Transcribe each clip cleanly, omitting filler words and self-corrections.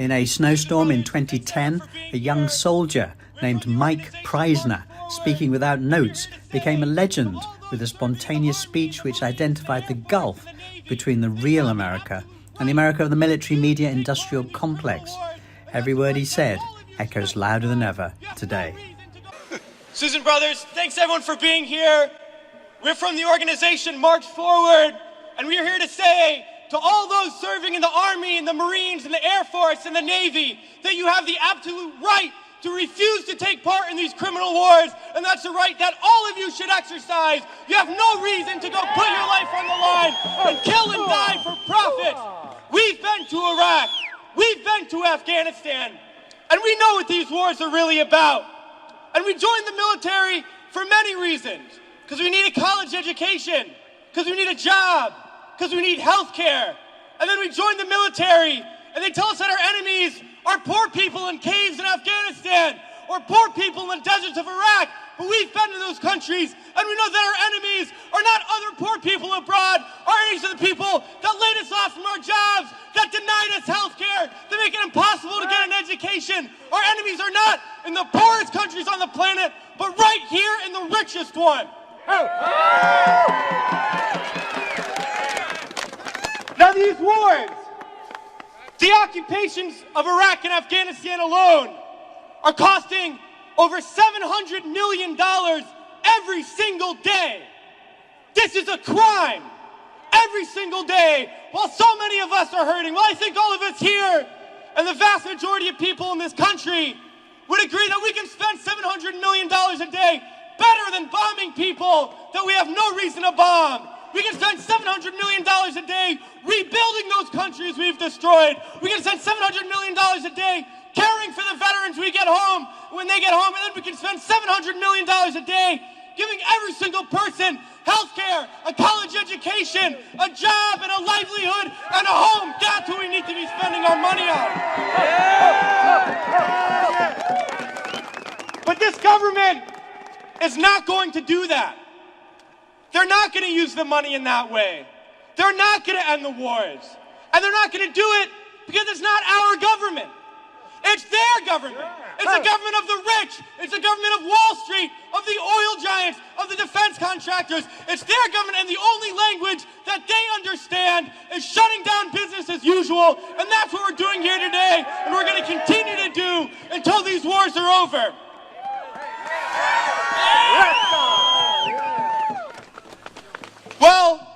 In a snowstorm in 2010, a young soldier named Mike Prysner, speaking without notes, became a legend with a spontaneous speech which identified the gulf between the real America and the America of the military media industrial complex. Every word he said echoes louder than ever today. Susan Brothers, thanks everyone for being here. We're from the organization March Forward, and we're here to say to all those serving in the Army and the Marines and the Air Force and the Navy that you have the absolute right to refuse to take part in these criminal wars, and that's a right that all of you should exercise. You have no reason to go put your life on the line and kill and die for profit. We've been to Iraq, we've been to Afghanistan, and we know what these wars are really about. And we joined the military for many reasons. Because we need a college education, because we need a job, because we need health care. And then we joined the military, and they tell us that our enemies are poor people in caves in Afghanistan, or poor people in the deserts of Iraq. But we've been to those countries, and we know that our enemies are not other poor people abroad. Our enemies are the people that laid us off from our jobs, that denied us health care, that make it impossible to get an education. Our enemies are not in the poorest countries on the planet, but right here in the richest one. Now these wars, the occupations of Iraq and Afghanistan alone, are costing over $700 million every single day. This is a crime. Every single day, while so many of us are hurting. Well, I think all of us here, and the vast majority of people in this country, would agree that we can spend $700 million a day better than bombing people that we have no reason to bomb. We can spend $700 million a day rebuilding those countries we've destroyed. We can spend $700 million a day caring for the veterans we get home when they get home. And then we can spend $700 million a day giving every single person health care, a college education, a job, and a livelihood, and a home. That's what we need to be spending our money on. But this government is not going to do that. They're not going to use the money in that way. They're not going to end the wars. And they're not going to do it because it's not our government. It's their government. It's the government of the rich. It's the government of Wall Street, of the oil giants, of the defense contractors. It's their government, and the only language that they understand is shutting down business as usual. And that's what we're doing here today, and we're going to continue to do until these wars are over. Well,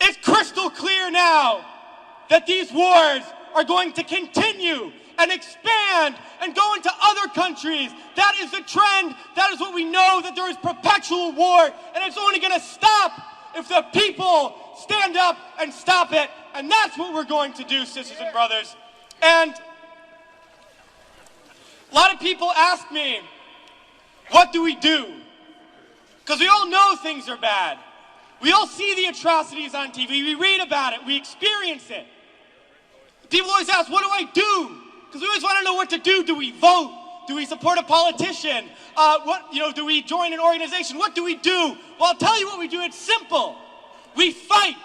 it's crystal clear now that these wars are going to continue and expand and go into other countries. That is the trend. That is what we know, that there is perpetual war, and it's only going to stop if the people stand up and stop it. And that's what we're going to do, sisters and brothers. And a lot of people ask me, what do we do? Because we all know things are bad. We all see the atrocities on TV. We read about it. We experience it. People always ask, what do I do? Because we always want to know what to do. Do we vote? Do we support a politician? Do we join an organization? What do we do? Well, I'll tell you what we do. It's simple. We fight.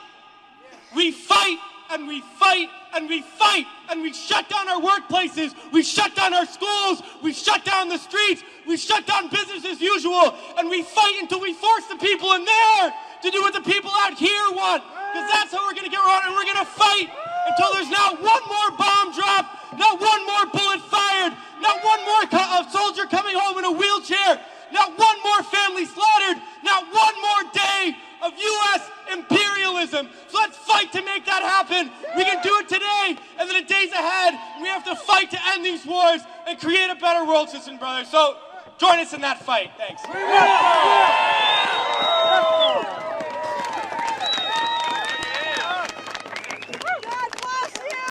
We fight and we fight and we fight, and we shut down our workplaces. We shut down our schools. We shut down the streets. We shut down business as usual, and we fight until we force the people in there to do what the people out here want, because that's how we're going to get around, and we're going to fight until there's not one more bomb drop, not one more bullet fired, not one more soldier coming home in a wheelchair, not one more family slaughtered, not one more day of U.S. imperialism. So let's fight to make that happen. We can do it today, and then the days ahead, we have to fight to end these wars and create a better world, sisters and brothers. So join us in that fight. Thanks.